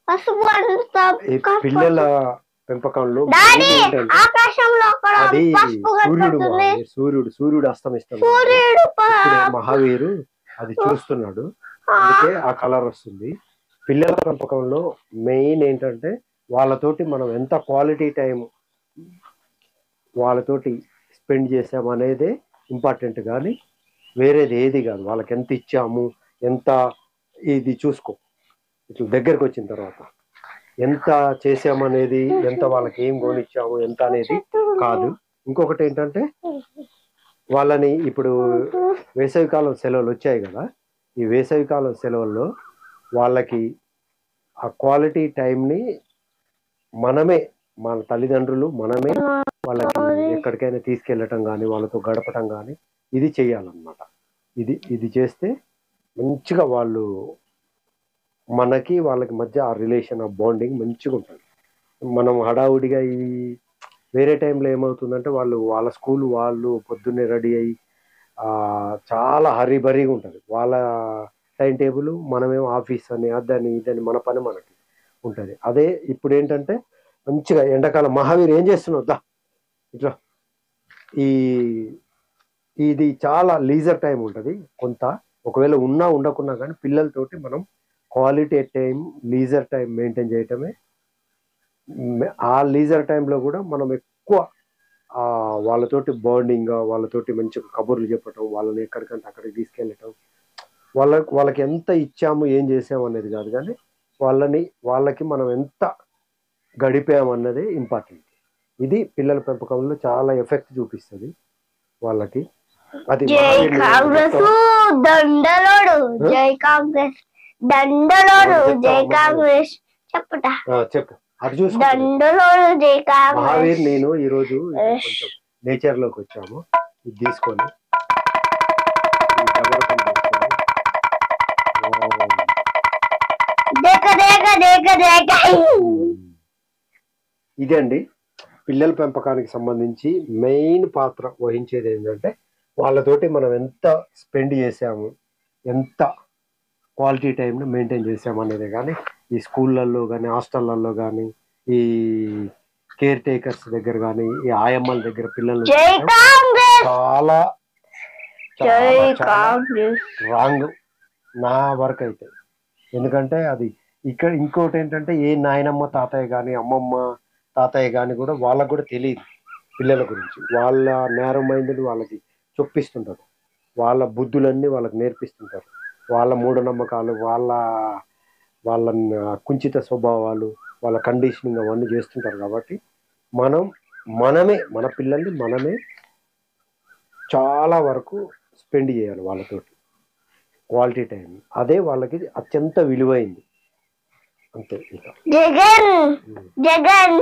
పసుపు అంతా ఈ పిల్లల పెంపకంలో డాడీ main ఏంటంటే ఆకాశంలో అక్కడ అది పసుపు సూర్యుడు కనపడుతుంది. సూర్యుడు అస్తమిస్తున్నాడు. సూర్యుడు ఇప్పుడే మహావీరు అది చూస్తున్నాడు, అందుకే ఆ కలర్ వస్తుంది. పిల్లల పెంపకంలో మెయిన్ ఏంటంటే వాళ్ళతోటి మనం ఎంత క్వాలిటీ టైం వాళ్ళతోటి స్పెండ్ చేసాము అనేదే ఇంపార్టెంట్, కానీ వేరేది ఏది కాదు. వాళ్ళకి ఎంత ఇచ్చాము, ఎంత ఇది చూసుకో, ఇట్లా దగ్గరకు వచ్చిన తర్వాత ఎంత చేసామనేది, ఎంత వాళ్ళకి ఏం కొనిచ్చాము ఎంత అనేది కాదు. ఇంకొకటి ఏంటంటే వాళ్ళని ఇప్పుడు వేసవికాలం సెలవులు వచ్చాయి కదా, ఈ వేసవికాలం సెలవుల్లో వాళ్ళకి ఆ క్వాలిటీ టైంని మనమే, మన తల్లిదండ్రులు మనమే వాళ్ళకి ఎక్కడికైనా తీసుకెళ్ళటం కానీ వాళ్ళతో గడపటం కానీ ఇది చేయాలన్నమాట. ఇది చేస్తే మంచిగా వాళ్ళు మనకి వాళ్ళకి మధ్య ఆ రిలేషన్, ఆ బాండింగ్ మంచిగా ఉంటుంది. మనం హడావుడిగా ఈ వేరే టైంలో ఏమవుతుందంటే వాళ్ళ స్కూల్ వాళ్ళు పొద్దున్నే రెడీ అయ్యి చాలా హరీబరీగా ఉంటుంది వాళ్ళ టైం టేబుల్, మనమేమో ఆఫీస్ అని అదని ఇదని మన పని మనకి ఉంటుంది. అదే ఇప్పుడు ఏంటంటే మంచిగా ఎండాకాలం మహావీర్ ఏం చేస్తున్నావు దా ఇట్లా ఈ ఇది చాలా లీజర్ టైం ఉంటుంది కొంత, ఒకవేళ ఉన్నా ఉండకున్నా కానీ పిల్లలతోటి మనం quality time, leisure time maintain చేయటమే. ఆ లీజర్ టైంలో కూడా మనం ఎక్కువ వాళ్ళతోటి బాండింగ్గా, వాళ్ళతోటి మంచిగా కబుర్లు చెప్పటం, వాళ్ళని ఎక్కడికంటే అక్కడికి తీసుకెళ్ళటం, వాళ్ళకి ఎంత ఇచ్చాము ఏం చేసాము అనేది కాదు, కానీ వాళ్ళకి మనం ఎంత గడిపామన్నది ఇంపార్టెంట్. ఇది పిల్లల పెంపకంలో చాలా ఎఫెక్ట్ చూపిస్తుంది వాళ్ళకి. అది జై కాంగ్రెస్ దండలోడు, జై కాంగ్రెస్ దండలోడు, జై కాంగ్రెస్ చెప్పుట చెప్పు. అది చూసి దండలోడు జై కాంగ్రెస్. మహావీర్ నేను ఈరోజు కొంచెం నేచర్ లోకి వచ్చాము, ఇది తీసుకొని ఇదండి పిల్లల పెంపకానికి సంబంధించి మెయిన్ పాత్ర వహించేది ఏంటంటే వాళ్ళతోటి మనం ఎంత స్పెండ్ చేసాము, ఎంత క్వాలిటీ టైంని మెయింటైన్ చేసాము అనేది. కానీ ఈ స్కూళ్ళల్లో కానీ హాస్టళ్ళల్లో కానీ ఈ కేర్ టేకర్స్ దగ్గర కానీ ఈ ఆయమ్మల దగ్గర పిల్లలు చాలా రాంగ్ నా వరకు అయితే. ఎందుకంటే అది ఇక్కడ ఇంకోటి ఏంటంటే ఏ నాయనమ్మ తాతయ్య కానీ అమ్మమ్మ తాతయ్య కానీ కూడా వాళ్ళకు కూడా తెలియదు పిల్లల గురించి. వాళ్ళ నేరో మైండ్ని వాళ్ళకి చొప్పిస్తుంటారు, వాళ్ళ బుద్ధులన్నీ వాళ్ళకి నేర్పిస్తుంటారు, వాళ్ళ మూఢనమ్మకాలు, వాళ్ళ కుంచిత స్వభావాలు, వాళ్ళ కండిషనింగ్ అవన్నీ చేస్తుంటారు. కాబట్టి మనమే మన పిల్లల్ని మనమే చాలా వరకు స్పెండ్ చేయాలి వాళ్ళతోటి క్వాలిటీ టైం. అదే వాళ్ళకి అత్యంత విలువైంది. అంతే. ఇంకా జగన్